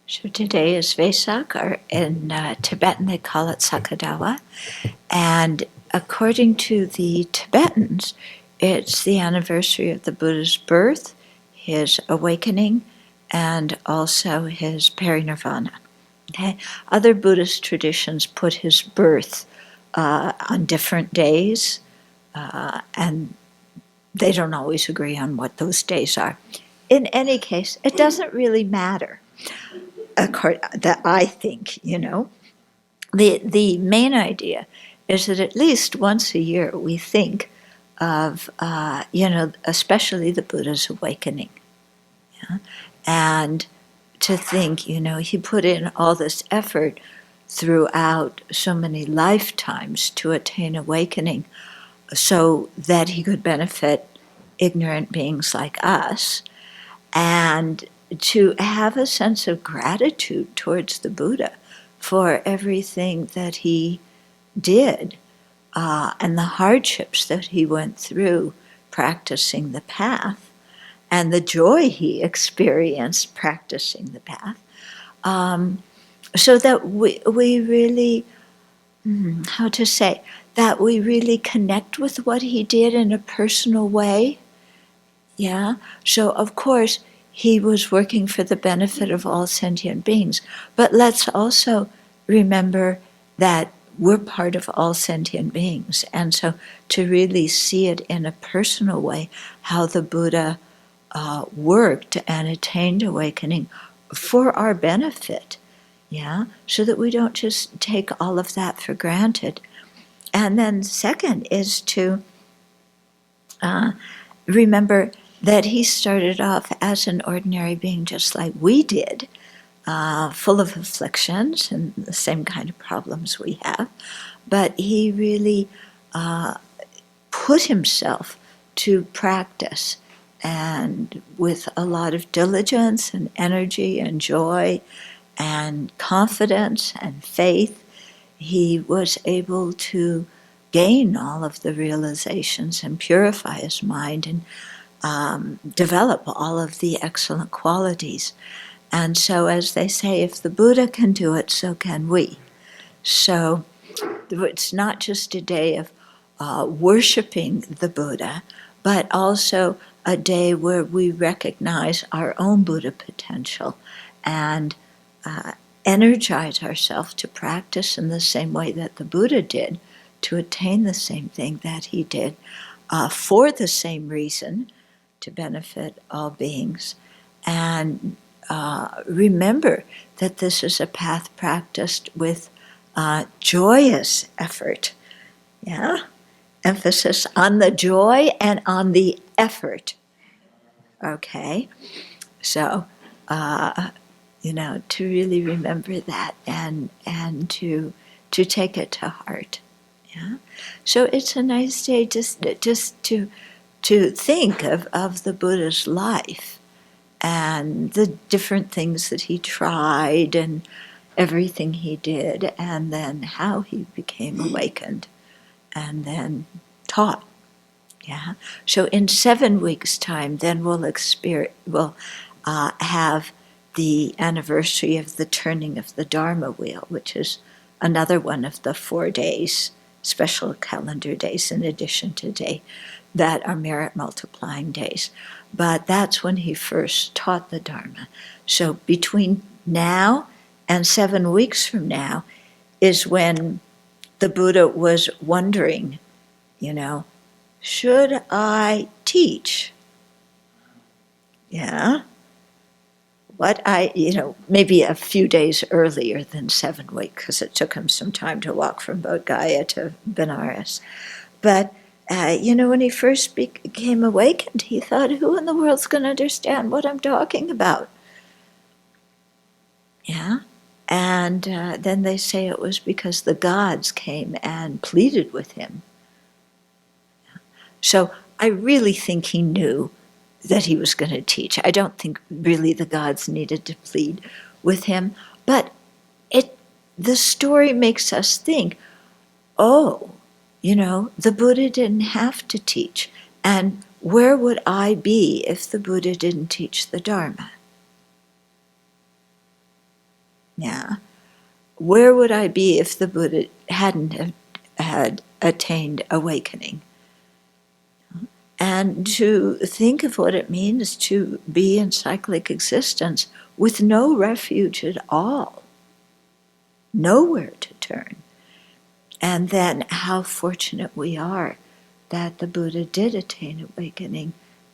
So today is Vesak, or in Tibetan they call it Sakadawa. And according to the Tibetans, it's the anniversary of the Buddha's birth, his awakening, and also his parinirvana. Okay? Other Buddhist traditions put his birth on different days, and they don't always agree on what those days are. In any case, it doesn't really matter. That I think, the main idea is that at least once a year we think of, especially the Buddha's awakening. Yeah? And to think, he put in all this effort throughout so many lifetimes to attain awakening so that he could benefit ignorant beings like us, and to have a sense of gratitude towards the Buddha for everything that he did and the hardships that he went through practicing the path and the joy he experienced practicing the path, so that we really, how to say, that we really connect with what he did in a personal way. Yeah. So, of course, he was working for the benefit of all sentient beings. But let's also remember that we're part of all sentient beings. And so to really see it in a personal way, how the Buddha worked and attained awakening for our benefit, yeah, so that we don't just take all of that for granted. And then second is to remember that he started off as an ordinary being just like we did, full of afflictions and the same kind of problems we have, but he really put himself to practice, and with a lot of diligence and energy and joy and confidence and faith, he was able to gain all of the realizations and purify his mind and develop all of the excellent qualities. And so, as they say, if the Buddha can do it, so can we. So it's not just a day of worshiping the Buddha, but also a day where we recognize our own Buddha potential and energize ourselves to practice in the same way that the Buddha did, to attain the same thing that he did, for the same reason, to benefit all beings. And remember that this is a path practiced with joyous effort. Yeah? Emphasis on the joy and on the effort. Okay? So, to really remember that and to take it to heart. Yeah? So it's a nice day just to think of the Buddha's life and the different things that he tried and everything he did, and then how he became awakened and then taught. Yeah. So in 7 weeks' time, then we'll have the anniversary of the turning of the Dharma wheel, which is another one of the 4 days, special calendar days in addition to today, that are merit multiplying days. But that's when he first taught the Dharma. So between now and 7 weeks from now is when the Buddha was wondering, should I teach? Yeah. Maybe a few days earlier than 7 weeks, because it took him some time to walk from Bodh Gaya to Benares. But, when he first became awakened, he thought, who in the world's going to understand what I'm talking about? Yeah. And then they say it was because the gods came and pleaded with him. So I really think he knew that he was going to teach. I don't think really the gods needed to plead with him, but the story makes us think, the Buddha didn't have to teach, and where would I be if the Buddha didn't teach the Dharma? Yeah. Where would I be if the Buddha hadn't had attained awakening? And to think of what it means to be in cyclic existence with no refuge at all, nowhere to turn. And then how fortunate we are that the Buddha did attain awakening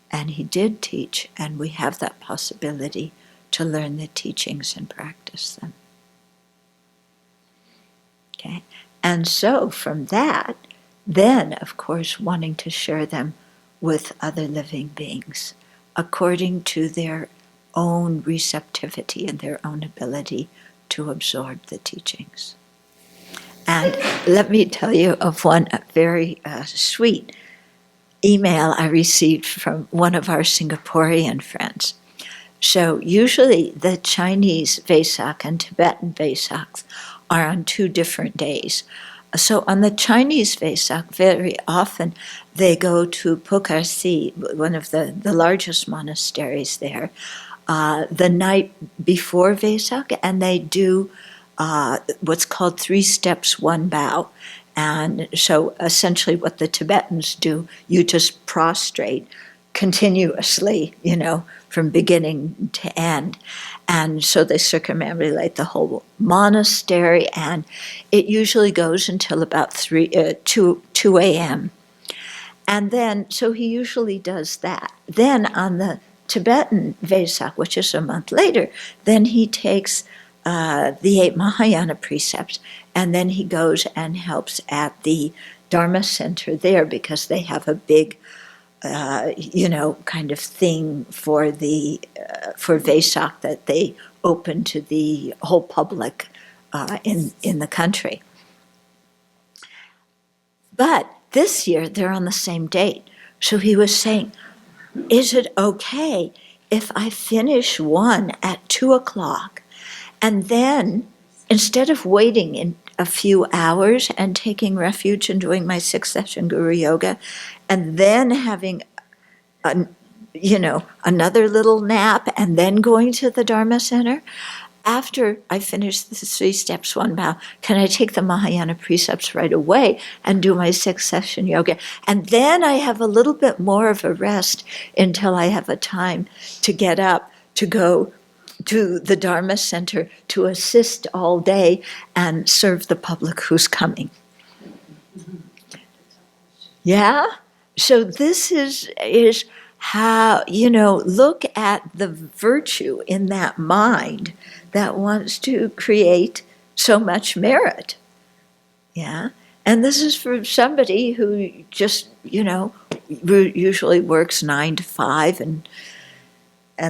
and he did teach, and we have that possibility to learn the teachings and practice them. Okay? And so from that, then, of course, wanting to share them with other living beings according to their own receptivity and their own ability to absorb the teachings. And let me tell you of one very sweet email I received from one of our Singaporean friends. So usually the Chinese Vesak and Tibetan Vesaks are on 2 different days. So on the Chinese Vesak, very often they go to Pokarsi, one of the largest monasteries there, the night before Vesak, and they do what's called 3 steps, 1 bow. And so essentially what the Tibetans do, you just prostrate continuously, from beginning to end. And so they circumambulate the whole monastery, and it usually goes until about 2 a.m. And then, so he usually does that. Then on the Tibetan Vesak, which is a month later, then he takes the 8 Mahayana precepts, and then he goes and helps at the Dharma center there, because they have a big kind of thing for for Vesak that they open to the whole public in the country. But this year they're on the same date. So he was saying, is it okay if I finish one at 2:00, and then instead of waiting in a few hours and taking refuge and doing my 6-session Guru Yoga, and then having another little nap, and then going to the Dharma Center? After I finish the 3 steps, 1 bow, can I take the Mahayana precepts right away and do my 6-session yoga? And then I have a little bit more of a rest until I have a time to get up, to go to the Dharma Center, to assist all day and serve the public who's coming. Yeah? So this is how, look at the virtue in that mind that wants to create so much merit. Yeah? And this is for somebody who just, usually works 9 to 5 and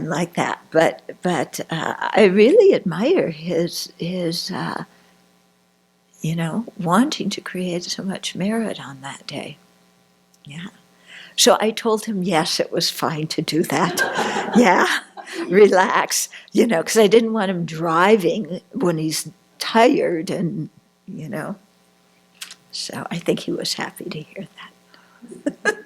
like that. But I really admire his wanting to create so much merit on that day. Yeah. So I told him, yes, it was fine to do that. Yeah, relax, because I didn't want him driving when he's tired and, So I think he was happy to hear that.